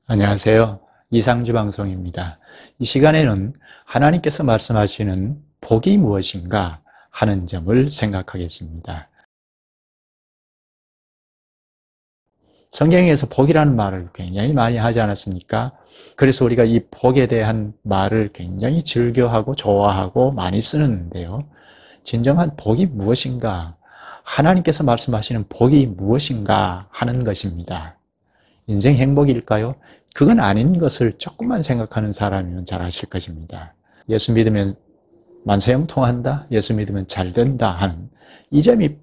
안녕하세요. 이상주 방송입니다. 이 시간에는 하나님께서 말씀하시는 복이 무엇인가 하는 점을 생각하겠습니다. 성경에서 복이라는 말을 굉장히 많이 하지 않았습니까? 그래서 우리가 이 복에 대한 말을 굉장히 즐겨하고 좋아하고 많이 쓰는데요. 진정한 복이 무엇인가? 하나님께서 말씀하시는 복이 무엇인가 하는 것입니다. 인생 행복일까요? 그건 아닌 것을 조금만 생각하는 사람이면 잘 아실 것입니다. 예수 믿으면 만사형통한다, 예수 믿으면 잘 된다 하는 이 점이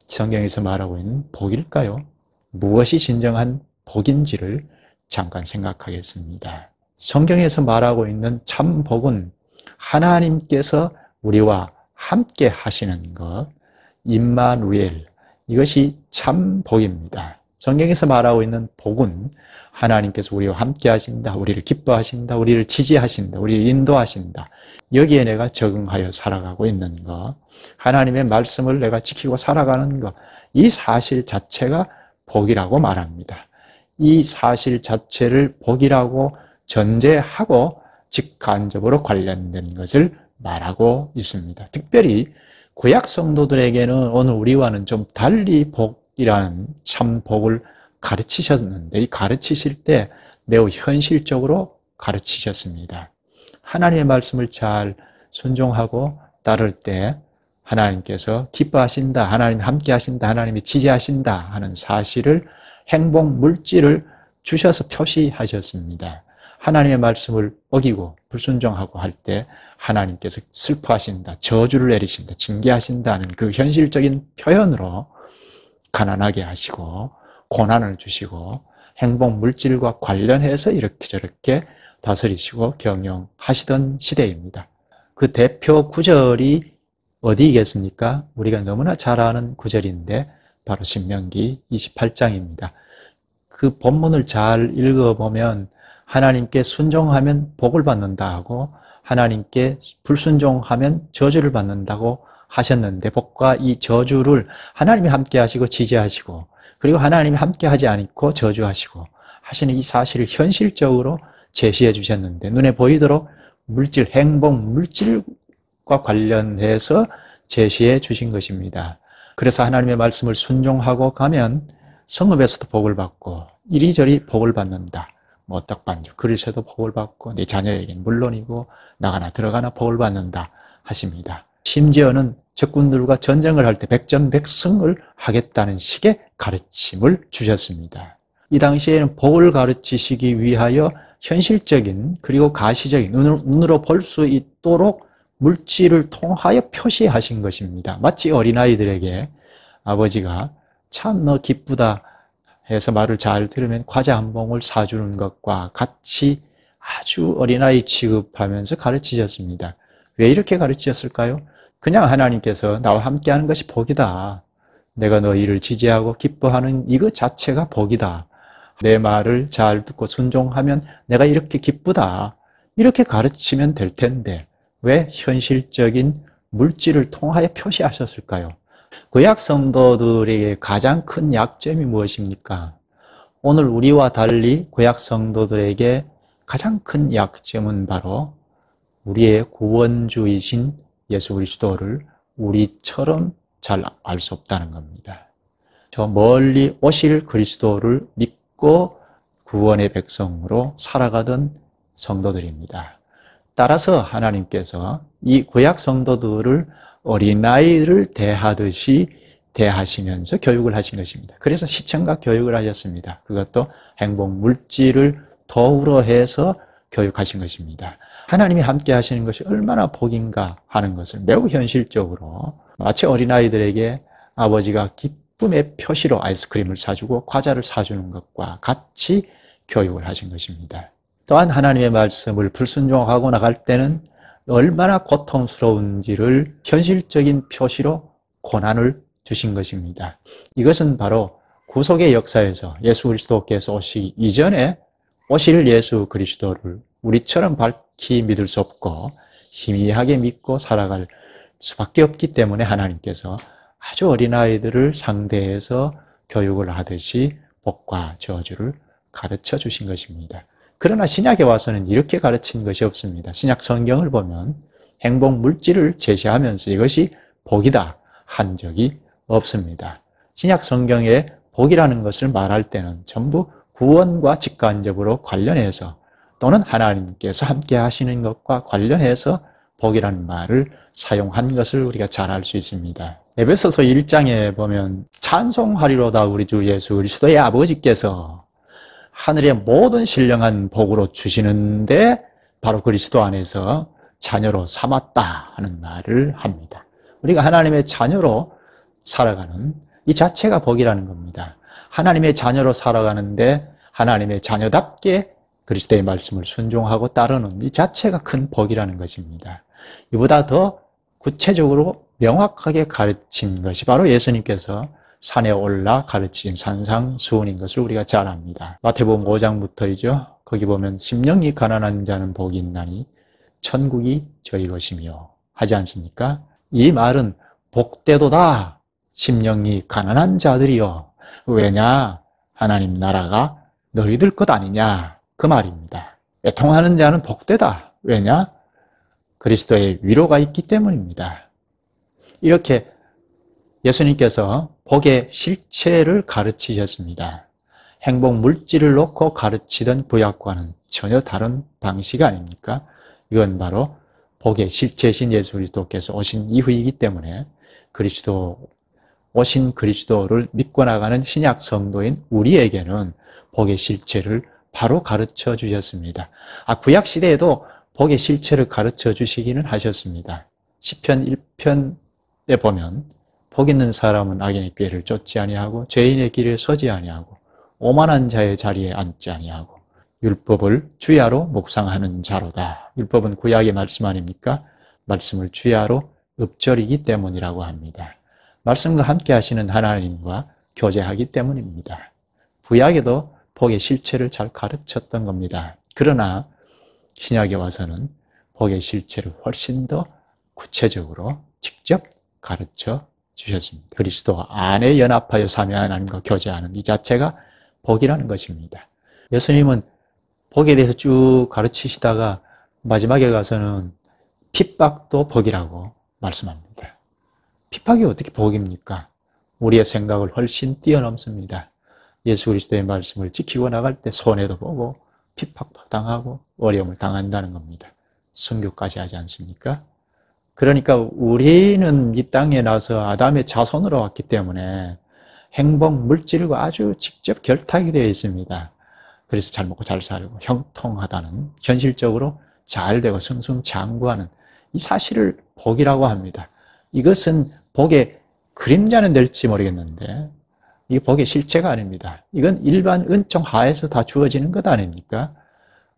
성경에서 말하고 있는 복일까요? 무엇이 진정한 복인지를 잠깐 생각하겠습니다. 성경에서 말하고 있는 참 복은 하나님께서 우리와 함께 하시는 것, 임마누엘, 이것이 참 복입니다. 성경에서 말하고 있는 복은 하나님께서 우리와 함께 하신다, 우리를 기뻐하신다, 우리를 지지하신다, 우리를 인도하신다. 여기에 내가 적응하여 살아가고 있는 것, 하나님의 말씀을 내가 지키고 살아가는 것, 이 사실 자체가 복이라고 말합니다. 이 사실 자체를 복이라고 전제하고 직간접으로 관련된 것을 말하고 있습니다. 특별히 구약 성도들에게는 오늘 우리와는 좀 달리 복이라는 참 복을 가르치셨는데, 이 가르치실 때 매우 현실적으로 가르치셨습니다. 하나님의 말씀을 잘 순종하고 따를 때 하나님께서 기뻐하신다, 하나님이 함께 하신다, 하나님이 지지하신다 하는 사실을, 행복 물질을 주셔서 표시하셨습니다. 하나님의 말씀을 어기고 불순종하고 할 때 하나님께서 슬퍼하신다, 저주를 내리신다, 징계하신다는 그 현실적인 표현으로 가난하게 하시고 고난을 주시고 행복 물질과 관련해서 이렇게 저렇게 다스리시고 경영하시던 시대입니다. 그 대표 구절이 어디겠습니까? 우리가 너무나 잘 아는 구절인데 바로 신명기 28장입니다. 그 본문을 잘 읽어보면 하나님께 순종하면 복을 받는다 하고 하나님께 불순종하면 저주를 받는다고 하셨는데, 복과 이 저주를 하나님이 함께 하시고 지지하시고, 그리고 하나님이 함께 하지 않고 저주하시고 하시는 이 사실을 현실적으로 제시해 주셨는데, 눈에 보이도록 물질, 행복 물질과 관련해서 제시해 주신 것입니다. 그래서 하나님의 말씀을 순종하고 가면 성읍에서도 복을 받고 이리저리 복을 받는다. 뭐 떡반죽 그릇에도 복을 받고 내 자녀에게는 물론이고 나가나 들어가나 복을 받는다 하십니다. 심지어는 적군들과 전쟁을 할 때 백전백승을 하겠다는 식의 가르침을 주셨습니다. 이 당시에는 복을 가르치시기 위하여 현실적인 그리고 가시적인 눈으로 볼 수 있도록 물질을 통하여 표시하신 것입니다. 마치 어린아이들에게 아버지가 참 너 기쁘다 해서 말을 잘 들으면 과자 한 봉을 사주는 것과 같이 아주 어린아이 취급하면서 가르치셨습니다. 왜 이렇게 가르치셨을까요? 그냥 하나님께서 나와 함께하는 것이 복이다. 내가 너희를 지지하고 기뻐하는 이것 자체가 복이다. 내 말을 잘 듣고 순종하면 내가 이렇게 기쁘다. 이렇게 가르치면 될 텐데 왜 현실적인 물질을 통하여 표시하셨을까요? 구약 성도들에게 가장 큰 약점이 무엇입니까? 오늘 우리와 달리 구약 성도들에게 가장 큰 약점은 바로 우리의 구원주이신 예수 그리스도를 우리처럼 잘 알 수 없다는 겁니다. 저 멀리 오실 그리스도를 믿고 구원의 백성으로 살아가던 성도들입니다. 따라서 하나님께서 이 구약 성도들을 어린아이를 대하듯이 대하시면서 교육을 하신 것입니다. 그래서 시청각 교육을 하셨습니다. 그것도 행복 물질을 도우러 해서 교육하신 것입니다. 하나님이 함께 하시는 것이 얼마나 복인가 하는 것을 매우 현실적으로, 마치 어린아이들에게 아버지가 기쁨의 표시로 아이스크림을 사주고 과자를 사주는 것과 같이 교육을 하신 것입니다. 또한 하나님의 말씀을 불순종하고 나갈 때는 얼마나 고통스러운지를 현실적인 표시로 고난을 주신 것입니다. 이것은 바로 구속의 역사에서 예수 그리스도께서 오시기 이전에 오실 예수 그리스도를 우리처럼 밝히 믿을 수 없고 희미하게 믿고 살아갈 수밖에 없기 때문에 하나님께서 아주 어린아이들을 상대해서 교육을 하듯이 복과 저주를 가르쳐 주신 것입니다. 그러나 신약에 와서는 이렇게 가르친 것이 없습니다. 신약 성경을 보면 행복 물질을 제시하면서 이것이 복이다 한 적이 없습니다. 신약 성경에 복이라는 것을 말할 때는 전부 구원과 직관적으로 관련해서 또는 하나님께서 함께 하시는 것과 관련해서 복이라는 말을 사용한 것을 우리가 잘 알 수 있습니다. 에베소서 1장에 보면 찬송하리로다 우리 주 예수 그리스도의 아버지께서 하늘의 모든 신령한 복으로 주시는데 바로 그리스도 안에서 자녀로 삼았다 하는 말을 합니다. 우리가 하나님의 자녀로 살아가는 이 자체가 복이라는 겁니다. 하나님의 자녀로 살아가는데 하나님의 자녀답게 그리스도의 말씀을 순종하고 따르는 이 자체가 큰 복이라는 것입니다. 이보다 더 구체적으로 명확하게 가르친 것이 바로 예수님께서 산에 올라 가르친 산상수훈인 것을 우리가 잘 압니다. 마태복음 5장부터이죠. 거기 보면 심령이 가난한 자는 복이 있나니 천국이 저희 것이며 하지 않습니까? 이 말은 복되도다 심령이 가난한 자들이여. 왜냐? 하나님 나라가 너희들 것 아니냐 그 말입니다. 애통하는 자는 복되다. 왜냐? 그리스도의 위로가 있기 때문입니다. 이렇게 예수님께서 복의 실체를 가르치셨습니다. 행복 물질을 놓고 가르치던 구약과는 전혀 다른 방식 아닙니까? 이건 바로 복의 실체신 예수 그리스도께서 오신 이후이기 때문에 오신 그리스도를 믿고 나가는 신약 성도인 우리에게는 복의 실체를 바로 가르쳐 주셨습니다. 구약 시대에도 복의 실체를 가르쳐 주시기는 하셨습니다. 시편 1편에 보면 복 있는 사람은 악인의 꾀를 쫓지 아니하고 죄인의 길에 서지 아니하고 오만한 자의 자리에 앉지 아니하고 율법을 주야로 묵상하는 자로다. 율법은 구약의 말씀 아닙니까? 말씀을 주야로 읊조리기 때문이라고 합니다. 말씀과 함께 하시는 하나님과 교제하기 때문입니다. 구약에도 복의 실체를 잘 가르쳤던 겁니다. 그러나 신약에 와서는 복의 실체를 훨씬 더 구체적으로 직접 가르쳐 주셨습니다. 그리스도 안에 연합하여 삼위 하나님과 교제하는 이 자체가 복이라는 것입니다. 예수님은 복에 대해서 쭉 가르치시다가 마지막에 가서는 핍박도 복이라고 말씀합니다. 핍박이 어떻게 복입니까? 우리의 생각을 훨씬 뛰어넘습니다. 예수 그리스도의 말씀을 지키고 나갈 때 손해도 보고 핍박도 당하고 어려움을 당한다는 겁니다. 순교까지 하지 않습니까? 그러니까 우리는 이 땅에 나서 아담의 자손으로 왔기 때문에 행복, 물질과 아주 직접 결탁이 되어 있습니다. 그래서 잘 먹고 잘 살고 형통하다는, 현실적으로 잘 되고 승승장구하는 이 사실을 복이라고 합니다. 이것은 복의 그림자는 될지 모르겠는데 이게 복의 실체가 아닙니다. 이건 일반 은총 하에서 다 주어지는 것 아닙니까?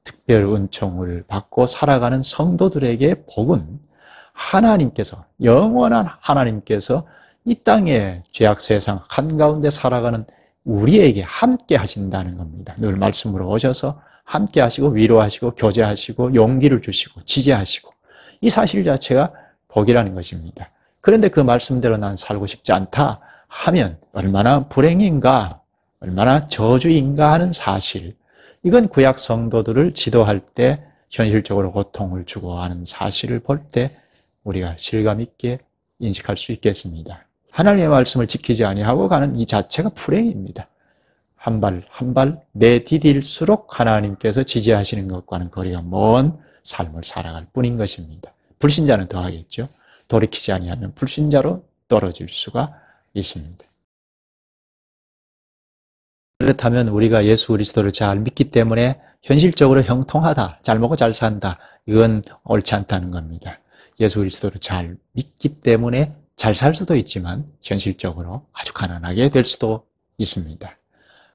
특별 은총을 받고 살아가는 성도들에게 복은 하나님께서, 영원한 하나님께서 이 땅에 죄악 세상 한가운데 살아가는 우리에게 함께 하신다는 겁니다. 늘 말씀으로 오셔서 함께 하시고 위로하시고 교제하시고 용기를 주시고 지지하시고 이 사실 자체가 복이라는 것입니다. 그런데 그 말씀대로 난 살고 싶지 않다 하면 얼마나 불행인가, 얼마나 저주인가 하는 사실, 이건 구약 성도들을 지도할 때 현실적으로 고통을 주고 하는 사실을 볼 때 우리가 실감 있게 인식할 수 있겠습니다. 하나님의 말씀을 지키지 아니하고 가는 이 자체가 불행입니다. 한 발 한 발 내디딜수록 하나님께서 지지하시는 것과는 거리가 먼 삶을 살아갈 뿐인 것입니다. 불신자는 더 하겠죠. 돌이키지 아니하면 불신자로 떨어질 수가 있습니다. 그렇다면 우리가 예수 그리스도를 잘 믿기 때문에 현실적으로 형통하다, 잘 먹고 잘 산다, 이건 옳지 않다는 겁니다. 예수 그리스도를 잘 믿기 때문에 잘 살 수도 있지만 현실적으로 아주 가난하게 될 수도 있습니다.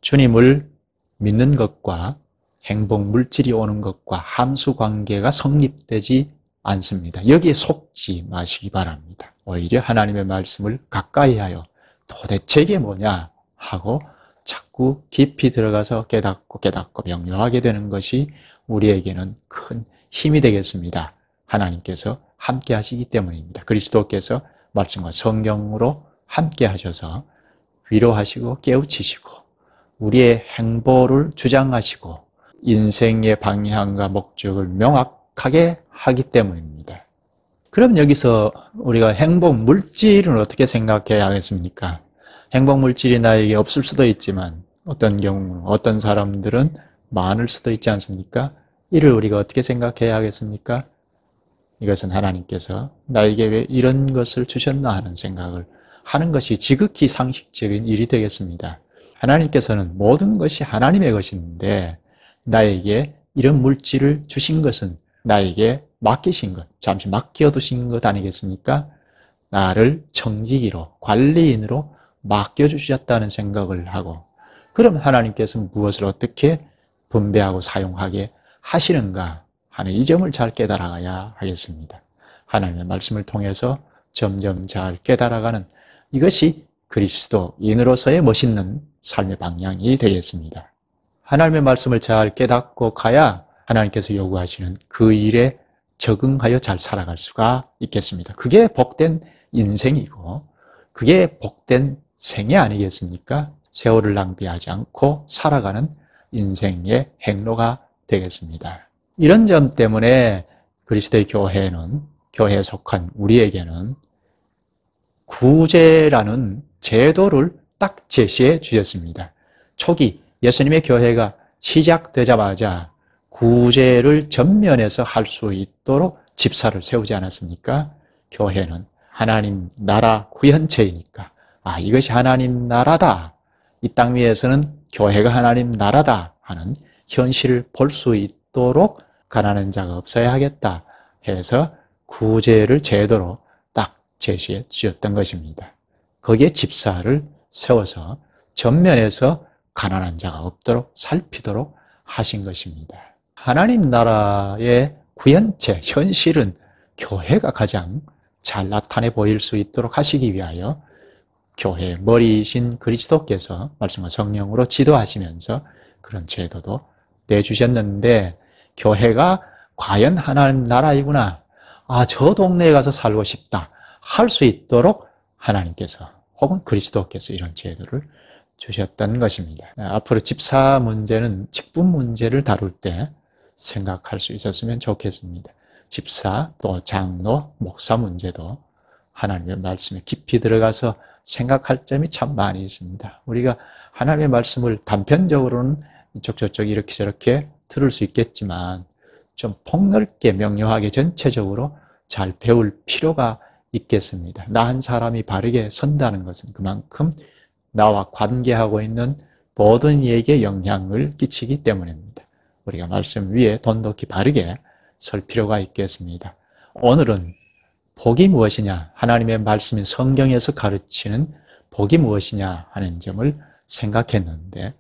주님을 믿는 것과 행복 물질이 오는 것과 함수 관계가 성립되지 않습니다. 여기에 속지 마시기 바랍니다. 오히려 하나님의 말씀을 가까이 하여 도대체 이게 뭐냐 하고 자꾸 깊이 들어가서 깨닫고 명료하게 되는 것이 우리에게는 큰 힘이 되겠습니다. 하나님께서 함께 하시기 때문입니다. 그리스도께서 말씀과 성경으로 함께 하셔서 위로하시고 깨우치시고 우리의 행보를 주장하시고 인생의 방향과 목적을 명확하게 하기 때문입니다. 그럼 여기서 우리가 행복 물질은 어떻게 생각해야 하겠습니까? 행복 물질이 나에게 없을 수도 있지만 어떤 경우 어떤 사람들은 많을 수도 있지 않습니까? 이를 우리가 어떻게 생각해야 하겠습니까? 이것은 하나님께서 나에게 왜 이런 것을 주셨나 하는 생각을 하는 것이 지극히 상식적인 일이 되겠습니다. 하나님께서는 모든 것이 하나님의 것인데 나에게 이런 물질을 주신 것은 나에게 맡기신 것, 잠시 맡겨두신 것 아니겠습니까? 나를 청지기로, 관리인으로 맡겨주셨다는 생각을 하고, 그럼 하나님께서는 무엇을 어떻게 분배하고 사용하게 하시는가 하는 이 점을 잘 깨달아야 하겠습니다. 하나님의 말씀을 통해서 점점 잘 깨달아가는 이것이 그리스도인으로서의 멋있는 삶의 방향이 되겠습니다. 하나님의 말씀을 잘 깨닫고 가야 하나님께서 요구하시는 그 일에 적응하여 잘 살아갈 수가 있겠습니다. 그게 복된 인생이고 그게 복된 생애 아니겠습니까? 세월을 낭비하지 않고 살아가는 인생의 행로가 되겠습니다. 이런 점 때문에 그리스도의 교회는, 교회에 속한 우리에게는 구제라는 제도를 딱 제시해 주셨습니다. 초기 예수님의 교회가 시작되자마자 구제를 전면에서 할 수 있도록 집사를 세우지 않았습니까? 교회는 하나님 나라 구현체이니까 이것이 하나님 나라다. 이 땅 위에서는 교회가 하나님 나라다 하는 현실을 볼 수 있도록 가난한 자가 없어야 하겠다 해서 구제를 제도로 딱 제시해 주셨던 것입니다. 거기에 집사를 세워서 전면에서 가난한 자가 없도록 살피도록 하신 것입니다. 하나님 나라의 구현체, 현실은 교회가 가장 잘 나타내 보일 수 있도록 하시기 위하여 교회의 머리이신 그리스도께서 말씀과 성령으로 지도하시면서 그런 제도도 내주셨는데 교회가 과연 하나님 나라이구나, 저 동네에 가서 살고 싶다 할 수 있도록 하나님께서 혹은 그리스도께서 이런 제도를 주셨던 것입니다. 앞으로 집사 문제는 직분 문제를 다룰 때 생각할 수 있었으면 좋겠습니다. 집사, 또 장로, 목사 문제도 하나님의 말씀에 깊이 들어가서 생각할 점이 참 많이 있습니다. 우리가 하나님의 말씀을 단편적으로는 이쪽 저쪽 이렇게 저렇게 들을 수 있겠지만 좀 폭넓게 명료하게 전체적으로 잘 배울 필요가 있겠습니다. 나 한 사람이 바르게 선다는 것은 그만큼 나와 관계하고 있는 모든 이에게 영향을 끼치기 때문입니다. 우리가 말씀 위에 돈독히 바르게 설 필요가 있겠습니다. 오늘은 복이 무엇이냐, 하나님의 말씀인 성경에서 가르치는 복이 무엇이냐 하는 점을 생각했는데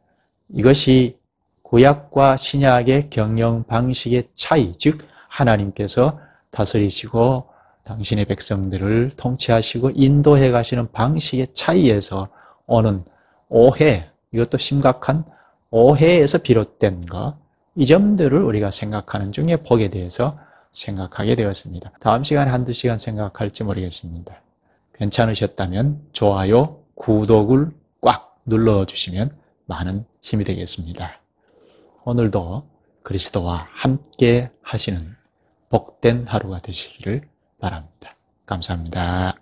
이것이 구약과 신약의 경영 방식의 차이, 즉 하나님께서 다스리시고 당신의 백성들을 통치하시고 인도해 가시는 방식의 차이에서 오는 오해, 이것도 심각한 오해에서 비롯된 것, 이 점들을 우리가 생각하는 중에 복에 대해서 생각하게 되었습니다. 다음 시간에 한두 시간 생각할지 모르겠습니다. 괜찮으셨다면 좋아요, 구독을 꽉 눌러주시면 많은 힘이 되겠습니다. 오늘도 그리스도와 함께 하시는 복된 하루가 되시기를 바랍니다. 감사합니다.